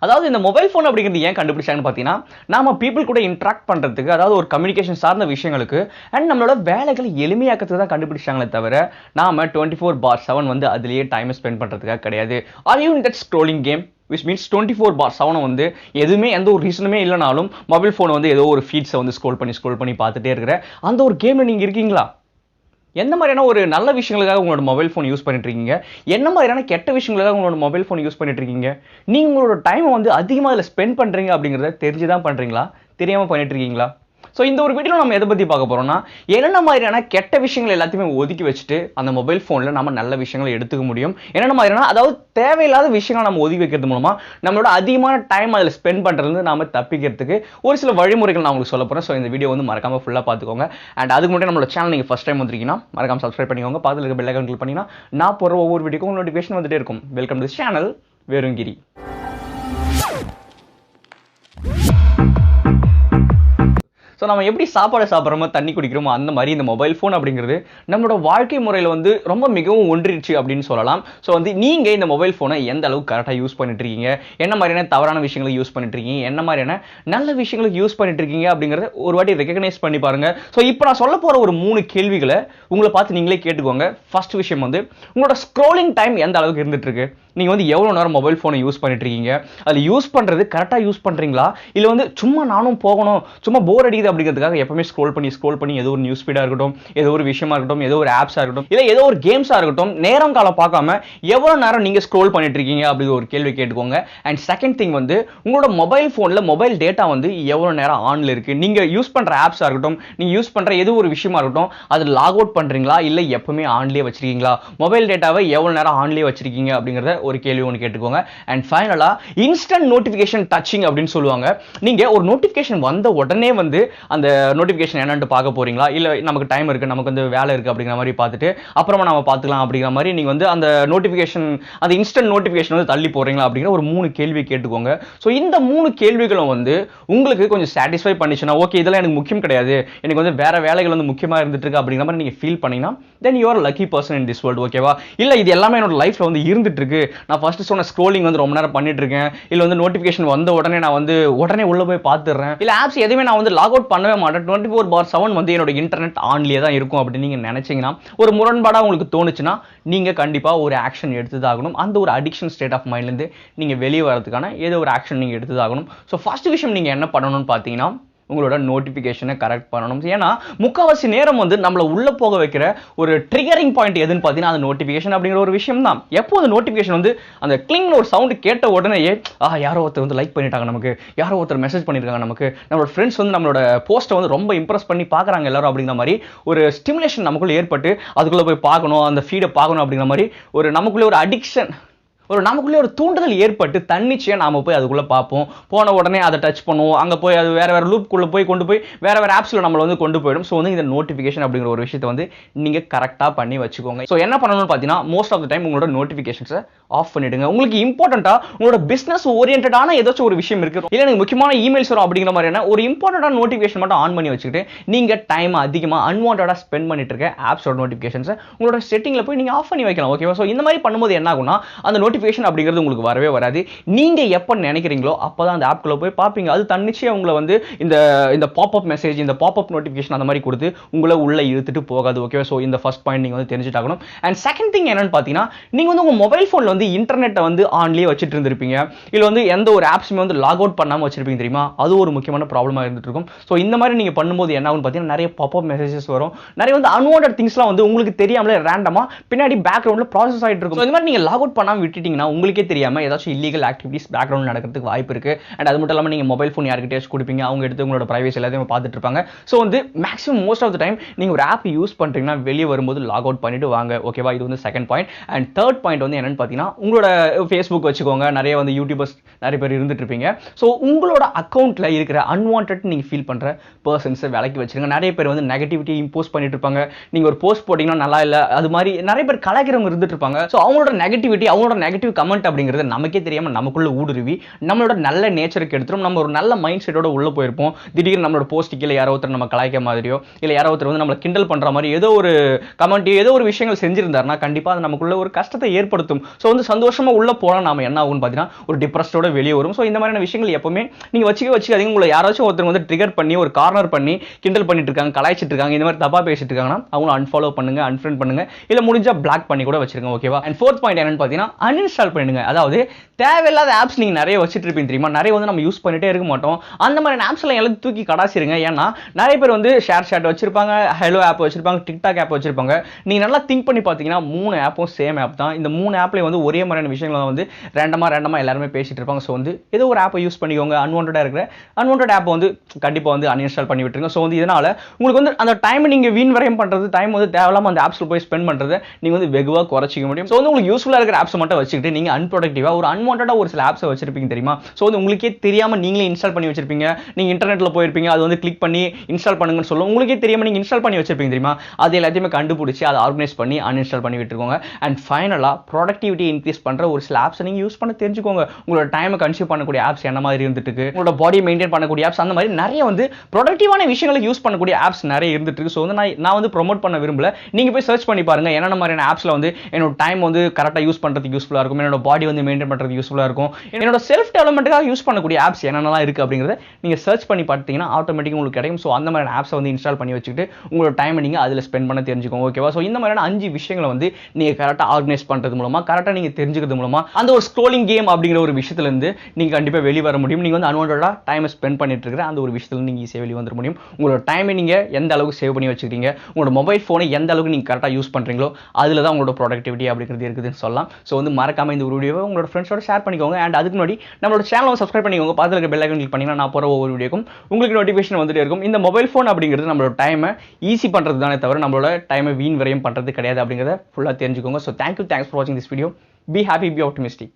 அதாவது இந்த mobile phone அப்படிங்கிறது ஏன் கண்டுபிடிச்சாங்கன்னு பார்த்தீங்கன்னா, நாம பீப்புள் கூட இன்ட்ராக்ட் பண்ணுறதுக்கு, அதாவது ஒரு கம்யூனிகேஷன் சார்ந்த விஷயங்களுக்கு அண்ட் நம்மளோட வேலைகளை எளிமையாக்கிறதுக்கு தான் கண்டுபிடிச்சாங்களே தவிர, நாம 24/7 வந்து அதிலேயே டைம் ஸ்பெண்ட் பண்ணுறதுக்காக கிடையாது. Are you in that scrolling game which means 24/7 வந்து எதுவுமே எந்த ஒரு ரீசனுமே இல்லைனாலும் மொபைல் ஃபோன் வந்து ஏதோ ஒரு ஃபீட்ஸை வந்து ஸ்க்ரோல் பண்ணி பார்த்துட்டே இருக்கிற அந்த ஒரு கேமில் நீங்கள் இருக்கீங்களா? எந்த மாதிரியான ஒரு நல்ல விஷயங்களுக்காக உங்களோட மொபைல் ஃபோன் யூஸ் பண்ணிட்டு இருக்கீங்க? என்ன மாதிரியான கெட்ட விஷயங்களுக்காக உங்களோட மொபைல் ஃபோன் யூஸ் பண்ணிட்டு இருக்கீங்க? நீங்கள் உங்களோட டைமை வந்து அதிகமாக அதில் ஸ்பெண்ட் பண்ணுறீங்க அப்படிங்கிறத தெரிஞ்சு தான் பண்ணுறீங்களா, தெரியாமல் பண்ணிட்டு இருக்கீங்களா? ஸோ இந்த ஒரு வீடியோவில் நம்ம எதை பற்றி பார்க்க போகிறோம்னா, என்னென்ன மாதிரியான கெட்ட விஷயங்கள் எல்லாத்தையுமே ஒதுக்கி வச்சுட்டு அந்த மொபைல் ஃபோனில் நம்ம நல்ல விஷயங்களை எடுத்துக்க முடியும். என்னென்ன மாதிரியான, அதாவது தேவையில்லாத விஷயங்களை நம்ம ஒதுக்கி வைக்கிறது மூலமாக நம்மளோட அதிகமான டைம் அதில் ஸ்பெண்ட் பண்ணுறது நாம தப்பிக்கிறதுக்கு ஒரு சில வழிமுறைகள் நான் உங்களுக்கு சொல்ல போகிறேன். ஸோ இந்த வீடியோ வந்து மறக்காமல் ஃபுல்லாக பார்த்துக்கோங்க. அண்ட் அதுக்கு முன்னாடி நம்மளோட சேனல் நீங்கள் ஃபஸ்ட் டைம் வந்திருக்கீங்கன்னா மறக்காமல் சப்ஸ்கிரைப் பண்ணிக்கோங்க. பக்கத்தில் இருக்க பெல் ஐகான் கிளிக் பண்ணிங்கன்னா நான் போகிற ஒவ்வொரு வீடியோக்கும் நோட்டிஃபிகேஷன் வந்துட்டே இருக்கும். வெல்கம் டு திஸ் சேனல் வெறும் கிரி. ஸோ நம்ம எப்படி சாப்பாடு சாப்பிட்றோமோ தண்ணி குடிக்கிறோமோ அந்த மாதிரி இந்த மொபைல் ஃபோன் அப்படிங்கிறது நம்மளோட வாழ்க்கை முறையில் வந்து ரொம்ப மிகவும் ஒன்றிடுச்சு அப்படின்னு சொல்லலாம். ஸோ வந்து நீங்கள் இந்த மொபைல் ஃபோனை எந்த அளவுக்கு கரெக்டாக யூஸ் பண்ணிட்டு இருக்கீங்க, என்ன மாதிரியான தவறான விஷயங்களுக்கு யூஸ் பண்ணிட்டு இருக்கீங்க, என்ன மாதிரியான நல்ல விஷயங்களுக்கு யூஸ் பண்ணிட்டு இருக்கீங்க அப்படிங்கிறத ஒரு வாட்டி ரெகக்னைஸ் பண்ணி பாருங்க. ஸோ இப்போ நான் சொல்ல போகிற ஒரு 3 கேள்விகளை உங்களை பார்த்து நீங்களே கேட்டுக்கோங்க. ஃபர்ஸ்ட் விஷயம் வந்து உங்களோட ஸ்க்ரோலிங் டைம் எந்த அளவுக்கு இருந்துட்டு இருக்கு? நீங்கள் வந்து எவ்வளோ நேரம் மொபைல் ஃபோனை யூஸ் பண்ணிட்டு இருக்கீங்க? அதில் யூஸ் பண்ணுறது கரெக்டாக யூஸ் பண்ணுறீங்களா, இல்லை வந்து சும்மா நானும் போகணும், சும்மா போர் அடிக்குது அப்படிங்கிறதுக்காக எப்பவுமே ஸ்க்ரோல் பண்ணி ஏதோ ஒரு நியூஸ் ஃபீடாக இருக்கட்டும், ஏதோ ஒரு விஷயமா இருக்கட்டும், ஏதோ ஒரு ஆப்ஸாக இருக்கட்டும், இல்லை ஏதோ ஒரு கேம்ஸாக இருக்கட்டும், நேரம் காலம் பார்க்காம எவ்வளோ நேரம் நீங்கள் ஸ்க்ரோல் பண்ணிட்டு இருக்கீங்க அப்படிங்கிற ஒரு கேள்வி கேட்டுக்கோங்க. அண்ட் செகண்ட் திங் வந்து உங்களோட மொபைல் ஃபோனில் மொபைல் டேட்டா வந்து எவ்வளோ நேரம் ஆனில் இருக்குது? நீங்கள் யூஸ் பண்ணுற ஆப்ஸாக இருக்கட்டும், நீங்கள் யூஸ் பண்ணுற ஏதோ ஒரு விஷயமா இருக்கட்டும், அது லாக் அவுட் பண்ணுறீங்களா இல்லை எப்பவுமே ஆன்லேயே வச்சிருக்கீங்களா? மொபைல் டேட்டாவை எவ்வளோ நேரம் ஆன்லேயே வச்சிருக்கீங்க அப்படிங்கிறத ஒரு கேள்வி ஒன்று கேட்டுக்கோங்க. அண்ட் ஃபைனலா இன்ஸ்டன்ட் நோட்டிஃபிகேஷன் டச்சிங் அப்படின்னு சொல்லுவாங்க. நீங்க ஒரு நோட்டிஃபிகேஷன் வந்த உடனே வந்து அந்த நோட்டிஃபிகேஷன் என்னன்னு பார்க்க போறீங்களா, இல்ல நமக்கு டைம் இருக்கு, நமக்கு வந்து வேலை இருக்கு அப்படிங்கிற மாதிரி பார்த்துட்டு அப்புறமா நம்ம பார்த்துக்கலாம் அப்படிங்கிற மாதிரி நீங்க வந்து அந்த நோட்டிஃபிகேஷன், அந்த இன்ஸ்டன்ட் நோட்டிஃபிகேஷன் வந்து தள்ளி போறீங்களா அப்படிங்கிற ஒரு 3 கேள்வி கேட்டுக்கோங்க. ஸோ இந்த 3 கேள்விகளும் வந்து உங்களுக்கு கொஞ்சம் சாட்டிஸ்ஃபை பண்ணிச்சுன்னா, ஓகே இதெல்லாம் எனக்கு முக்கியம் கிடையாது, எனக்கு வந்து வேற வேலைகள் வந்து முக்கியமா இருந்துட்டு இருக்கு அப்படிங்கிற மாதிரி நீங்க ஃபீல் பண்ணீங்கன்னா then you are a lucky person in this world. ஓகேவா? இல்ல இது எல்லாமே என்னோட லைஃப்ல வந்து இருந்துட்டு இருக்கு, நான் ஃபர்ஸ்ட் சொன்ன ஸ்க்ரோலிங் வந்து ரொம்ப நேரம் பண்ணிட்டு இருக்கேன், இல்ல வந்து நோட்டிஃபிகேஷன் வந்த உடனே நான் வந்து உடனே உள்ள போய் பார்த்துறேன், இல்ல ஆப்ஸ் எதுவுமே நான் வந்து லாக் அவுட் பண்ணவே மாட்டேன், 24/7 வந்து என்னோட இன்டர்நெட் ஆன்லயே தான் இருக்கும் அப்படின்னு நீங்க நினைச்சீங்கன்னா, ஒரு முரண்பாடா உங்களுக்கு தோணுச்சுன்னா நீங்க கண்டிப்பா ஒரு ஆக்ஷன் எடுத்துதாகணும். அந்த ஒரு அடிக்ஷன் ஸ்டேட் ஆஃப் மைண்ட்ல இருந்து நீங்க வெளியே வரதுக்கான ஏதோ ஒரு ஆக்ஷன் நீங்க எடுத்துதாகணும். ஸோ ஃபர்ஸ்ட் விஷயம் நீங்க என்ன பண்ணணும்னு பார்த்தீங்கன்னா, உங்களோட நோட்டிஃபிகேஷனை கரெக்ட் பண்ணணும். ஏன்னா முக்கால்வாசி நேரம் வந்து நம்மளை உள்ள போக வைக்கிற ஒரு ட்ரிகரிங் பாயிண்ட் எதுன்னு பார்த்தீங்கன்னா அந்த நோட்டிஃபிகேஷன் அப்படிங்கிற ஒரு விஷயம் தான். எப்போ அந்த நோட்டிஃபிகேஷன் வந்து அந்த கிளிங்னு ஒரு சவுண்ட் கேட்ட உடனேயே யாரோ ஒருத்தர் வந்து லைக் பண்ணிட்டாங்க, நமக்கு யாரோ ஒருத்தர் மெசேஜ் பண்ணியிருக்காங்க, நமக்கு நம்மளோட ஃப்ரெண்ட்ஸ் வந்து நம்மளோட போஸ்ட்டை வந்து ரொம்ப இம்ப்ரெஸ் பண்ணி பார்க்குறாங்க எல்லாரும் அப்படிங்கிற மாதிரி ஒரு ஸ்டிமுலேஷன் நமக்குள்ளே ஏற்பட்டு அதுக்குள்ளே போய் பார்க்கணும், அந்த ஃபீடை பார்க்கணும் அப்படிங்கிற மாதிரி ஒரு நமக்குள்ளே ஒரு அடிக்ஷன், நமக்குள்ளே ஒரு தூண்டுதல் ஏற்பட்டு தன்னிச்சையா நாம போய் அதுக்குள்ள பார்ப்போம். போன உடனே அதை டச் பண்ணுவோம், அங்க போய் அது வேற லூப்குள்ள போய் கொண்டு போய் வேற ஆப்ஸ்ல நம்மள வந்து கொண்டு போயிடும். ஸோ வந்து இந்த நோட்டிஃபிகேஷன் அப்படிங்கிற ஒரு விஷயத்தை வந்து நீங்க கரெக்டா பண்ணி வச்சுக்கோங்க. ஸோ என்ன பண்ணணும்னு பார்த்தீங்கன்னா, மோஸ்ட் ஆஃப் த டைம் உங்களோட நோட்டிஃபிகேஷன்ஸை ஆஃப் பண்ணிடுங்க. உங்களுக்கு இம்பார்ட்டண்டா உங்களோட பிசினஸ் ஓரியன்டான ஏதாச்சும் ஒரு விஷயம் இருக்கு, இல்லை எனக்கு முக்கியமான இமெயில்ஸ் வரும் அப்படிங்கிற மாதிரியான ஒரு இம்பார்ட்டன்டான நோட்டிஃபிகேஷன் மட்டும் ஆன் பண்ணி வச்சுக்கிட்டு நீங்க டைம் அதிகமாக அன்வான்டா ஸ்பெண்ட் பண்ணிட்டு இருக்க ஆப்ஸோட நோட்டிஃபிகேஷன்ஸை உங்களோட செட்டிங்ல போய் நீங்க ஆஃப் பண்ணி வைக்கலாம். ஓகேவா? ஸோ இந்த மாதிரி பண்ணும்போது என்ன ஆகும்னா, அந்த நோட்டிஃபிகேஷன் அப்படிங்கிறது உங்களுக்கு வரவே வராது. நீங்க எப்ப நினைக்கிறீங்களோ அப்பதான் அந்த ஆப்க்குள்ள போய் பாப்பீங்க. அது தன்னிச்சையா உங்களை வந்து இந்த பாப்அப் மெசேஜ், இந்த பாப்அப் நோட்டிஃபிகேஷன் அந்த மாதிரி கொடுத்து உங்களை உள்ள இழுத்துட்டு போகாது. ஓகே, சோ இந்த ஃபர்ஸ்ட் பாயிண்ட் நீங்க வந்து தெரிஞ்சுட்டாகணும். அண்ட் செகண்ட் திங் என்னன்னு பாத்தீங்கன்னா, நீங்க வந்து உங்க மொபைல் போன்ல வந்து இன்டர்நெட்டை வந்து ஆன்லயே வச்சிட்டு இருந்திருப்பீங்க, இல்ல வந்து எந்த ஒரு ஆப்ஸுமே வந்து லாக் அவுட் பண்ணாம வச்சிருப்பீங்க தெரியுமா? அது ஒரு முக்கியமான ப்ராப்ளமா இருந்துட்டு இருக்கும். சோ இந்த மாதிரி நீங்க பண்ணும்போது என்ன ஆகும் பாத்தீங்கன்னா, நிறைய பாப்அப் மெசேஜஸ் வரும், நிறைய வந்து அன்வான்டட் திங்ஸ்லாம் வந்து உங்களுக்கு தெரியாமலே ரேண்டமா பின்னாடி பேக்ரவுண்ட்ல ப்ராசஸ் ஆயிட்டு இருக்கும். இந்த மாதிரி நீங்க லாக் அவுட் பண்ணாம விட்டுட்டீங்கன்னா உங்களுக்கே தெரியாம ஏதாச்சும் இல்லீகல் ஆக்டிவிட்டிஸ் பேக்ரவுண்ட் நடக்கிறதுக்கு வாய்ப்பு இருக்கு. அண்ட் அது மட்டும் இல்லாமல் நீங்க மொபைல் ஃபோன் யார்கிட்டயாச்சும் கொடுப்பீங்க, அவங்க எடுத்து உங்களோட பிரைவசி எல்லாத்தையும் பார்த்துட்டு இருப்பாங்க. ஸோ வந்து maximum most of the time நீங்க ஒரு ஆப் யூஸ் பண்றீங்கன்னா வெளியே வரும்போது லாக் அவுட் பண்ணிட்டு வாங்க. ஓகேவா? இது வந்து second point. And third point வந்து என்னன்னு பார்த்தீங்கன்னா, உங்களோட ஃபேஸ்புக் வச்சுக்கோங்க, நிறைய வந்து யூடியூபர்ஸ் நிறைய பேர் இருந்துட்டு இருப்பீங்க. ஸோ உங்களோட அக்கௌண்ட்ல இருக்கிற அன்வான்ட் நீங்க ஃபீல் பண்ற பர்சன்ஸை விலக்கி வச்சிருங்க. நிறைய பேர் வந்து நெகட்டிவிட்டி இம்போஸ் பண்ணிட்டு இருப்பாங்க. நீங்க ஒரு போஸ்ட் போட்டீங்கன்னா நல்லா இல்லை, அது மாதிரி நிறைய பேர் கலாய்க்கிறவங்க இருந்துட்டு இருப்பாங்க. ஸோ அவங்களோட நெகட்டிவிட்டி நெகட்டிவ் கமெண்ட் அப்படிங்கிறது நமக்கே தெரியாம நமக்குள்ள ஊடுருவி நம்மளோட நல்ல நேச்சருக்கு எடுத்துரும். நம்ம ஒரு நல்ல மைண்ட் செட்டோட உள்ள போயிருப்போம். திடீர்னு நம்மளோட போஸ்ட் கீழே யாரோ ஒருத்தர் நம்ம கலாய்க்க மாதிரியோ இல்ல யாரோ ஒருத்தர் வந்து நம்மள கிண்டல் பண்ற மாதிரி ஏதோ ஒரு கமெண்ட் ஏதோ ஒரு விஷயங்கள் செஞ்சிருந்தாருன்னா கண்டிப்பா அது நமக்குள்ள ஒரு கஷ்டத்தை ஏற்படுத்தும். ஸோ வந்து சந்தோஷமா உள்ள போனா நாம என்ன ஆகும்னு பார்த்தீங்கன்னா ஒரு டிப்ரெஸ்டோட வெளியே வரும். ஸோ இந்த மாதிரியான விஷயங்கள் எப்பவுமே நீங்க வச்சுக்காதீங்க. உங்களை யாராச்சும் ஒருத்தர் வந்து ட்ரிகர் பண்ணி ஒரு கார்னர் பண்ணி கிண்டல் பண்ணிட்டு இருக்காங்க, கலாய்ச்சிட்டு இருக்காங்க, இந்த மாதிரி தப்பா பேசிட்டு இருக்காங்கன்னா அவங்கள அன்ஃபாலோ பண்ணுங்க, அன்ஃப்ரெண்ட் பண்ணுங்க, இல்ல முடிஞ்சா பிளாக் பண்ணி கூட வச்சிருங்க. ஓகேவா? அண்ட் ஃபோர்த் பாயிண்ட் என்னன்னு பார்த்தீங்கன்னா அன்இன்ஸ்டால் பண்ணிடுங்க. அதாவது தேவையில்லாத ஆப்ஸ் நீங்க நிறைய வச்சிட்டு இருப்பீங்க தெரியுமா, நிறைய வந்து நம்ம யூஸ் பண்ணிட்டே இருக்க மாட்டோம். அந்த மாதிரி ஆப்ஸ் எல்லாம் எல்லாத்தையும் தூக்கி கடாசிருங்க. ஏன்னா நிறைய பேர் வந்து ஷேர் சாட் வச்சிருப்பாங்க, ஹலோ ஆப் வச்சிருப்பாங்க, டிக்டாக் ஆப் வச்சிருப்பாங்க. நீங்க நல்லா திங்க் பண்ணி பார்த்தீங்கன்னா 3 ஆப்பும் சேம் ஆப் தான். இந்த 3 ஆப்ல வந்து ஒரே மாதிரியான விஷயங்களை வந்து ரேண்டமா எல்லாருமே பேசிட்டு இருப்பாங்க. ஸோ வந்து ஏதோ ஒரு ஆப்பை யூஸ் பண்ணிக்கோங்க. அன்வான்டட் ஆப் வந்து கண்டிப்பா வந்து அன்இன்ஸ்டால் பண்ணி விட்டுருங்க. ஸோ வந்து இதனால உங்களுக்கு வந்து அந்த டைம் நீங்க வீண் வரையும் பண்றது, டைம் வந்து தேவையில்லாம அந்த ஆப்ஸ்ல போய் ஸ்பெண்ட் பண்றது நீங்க வந்து வெகுவா குறைச்சிக்க முடியும். ஸோ வந்து உங்களுக்கு யூஸ்ஃபுல்லா இருக்கிற ஆப்ஸ் மட்டும் வச்சுக்கிட்டு நீங்க அன்ப்ரொடக்டிவா ஒரு அன்வான்டடா ஒரு சில ஆப்ஸ் வச்சிருப்பீங்க தெரியுமா. ஸோ வந்து உங்களுக்கே தெரியாம நீங்களே இன்ஸ்டால் பண்ணி வச்சிருப்பீங்க. நீங்க இன்டர்நெட்ல போயிருப்பீங்க, அது வந்து கிளிக் பண்ணி இன்ஸ்டால் பண்ணுங்கன்னு சொல்லும். உங்களுக்கே தெரியாம நீங்க இன்ஸ்டால் பண்ணி வச்சிருப்பீங்க தெரியுமா. அது எல்லாத்தையுமே கண்டுபிடிச்சு அதை ஆர்கனைஸ் பண்ணி அன்இன்ஸ்டால் பண்ணி விட்டுருக்கோங்க. அண்ட் ஃபைனலா ப்ரொடக்டிவிட்டி இன்க்ரீஸ் பண்ற ஒரு சில ஆப்ஸ் நீங்க யூஸ் பண்ண தெரிஞ்சுக்கோங்க. உங்களோட டைமை கன்சியூம் பண்ணக்கூடிய ஆப்ஸ் என்ன மாதிரி இருந்துட்டு இருக்கு, உங்களோட பாடி மெயின்டைன் பண்ணக்கூடிய ஆப்ஸ், அந்த மாதிரி நிறைய வந்து ப்ரொடக்டிவான விஷயங்களை யூஸ் பண்ணக்கூடிய ஆப்ஸ் நிறைய இருந்துட்டு இருக்கு. ஸோ வந்து நான் வந்து ப்ரொமோட் பண்ண விரும்பல. நீங்க போய் சர்ச் பண்ணி பாருங்க என்னென்ன மாதிரியான ஆப்ஸ்ல வந்து என்னோட டைம் வந்து கரெக்டாக யூஸ் பண்றதுக்கு யூஸ்ஃபுல்லா இருக்கும், என்னோட பாடி வந்து மெயின்டைன் பண்றதுக்கு யூஸ்ஃபுல்லா இருக்கும், என்னோட செல்ஃப் டெவலப்மெண்ட்டுக்காக யூஸ் பண்ணக்கூடிய ஆப்ஸ் என்னென்னலாம் இருக்கு அப்படிங்கறத நீங்க சர்ச் பண்ணி பார்த்தீங்கன்னா ஆட்டோமேட்டிக்கா உங்களுக்கு கிடைக்கும். ஸோ அந்த மாதிரியான ஆப்ஸை வந்து இன்ஸ்டால் பண்ணி வச்சுக்கிட்டு உங்களோட டைமை நீங்க அதில் ஸ்பெண்ட் பண்ண தெரிஞ்சுக்கோங்க. ஓகேவா? ஸோ இந்த மாதிரியான 5 விஷயங்களை வந்து நீங்க கரெக்டாக ஆர்கனைஸ் பண்றது மூலமா, கரெக்டாக நீங்க தெரிஞ்சுக்கிறது மூலமா அந்த ஒரு ஸ்க்ரோலிங் கேம் அப்படிங்கிற ஒரு விஷயத்துல இருந்து நீங்க கண்டிப்பா வெளியே வர முடியும். நீங்க வந்து அன்வான்டடா டைமை ஸ்பெண்ட் பண்ணிட்டு இருக்கிற அந்த ஒரு விஷயத்துல நீங்க ஈஸியாக வெளியே வந்துட முடியும். உங்களோட டைமை நீங்க எந்த அளவுக்கு சேவ் பண்ணி வச்சுக்கிறீங்க, உங்களோட மொபைல் போனை எந்த அளவுக்கு நீங்க கரெக்டாக யூஸ் பண்றீங்களோ அதுல தான் உங்களோட ப்ரொடக்டிவிட்டி அப்படிங்கிறது இருக்குதுன்னு சொல்லலாம். ஸோ வந்து மறக்காம இந்த வீடியோவை உங்களோட ஃப்ரெண்ட்ஸோட ஷேர் பண்ணிக்கோங்க. அண்ட் அதுக்கு முன்னாடி நம்மளோட சேனலை சப்ஸ்கிரைப் பண்ணிக்கோங்க. பக்கத்துல இருக்க பெல் ஐகான் கிளிக் பண்ணீங்கன்னா நான் போற ஒவ்வொரு வீடியோக்கும் உங்களுக்கு நோட்டிஃபிகேஷன் வந்துட்டே இருக்கும். இந்த மொபைல் ஃபோன் அப்படிங்கிறது நம்மளோட டைமை ஈஸி பண்றது தானே தவிர நம்மளோட டைமை வீண் வரையும் பண்றது கிடையாது அப்படிங்கிறத ஃபுல்லா தெரிஞ்சுக்கோங்க. ஸோ தேங்க்ஸ் ஃபார் வாட்சிங் this video. Be happy, be optimistic.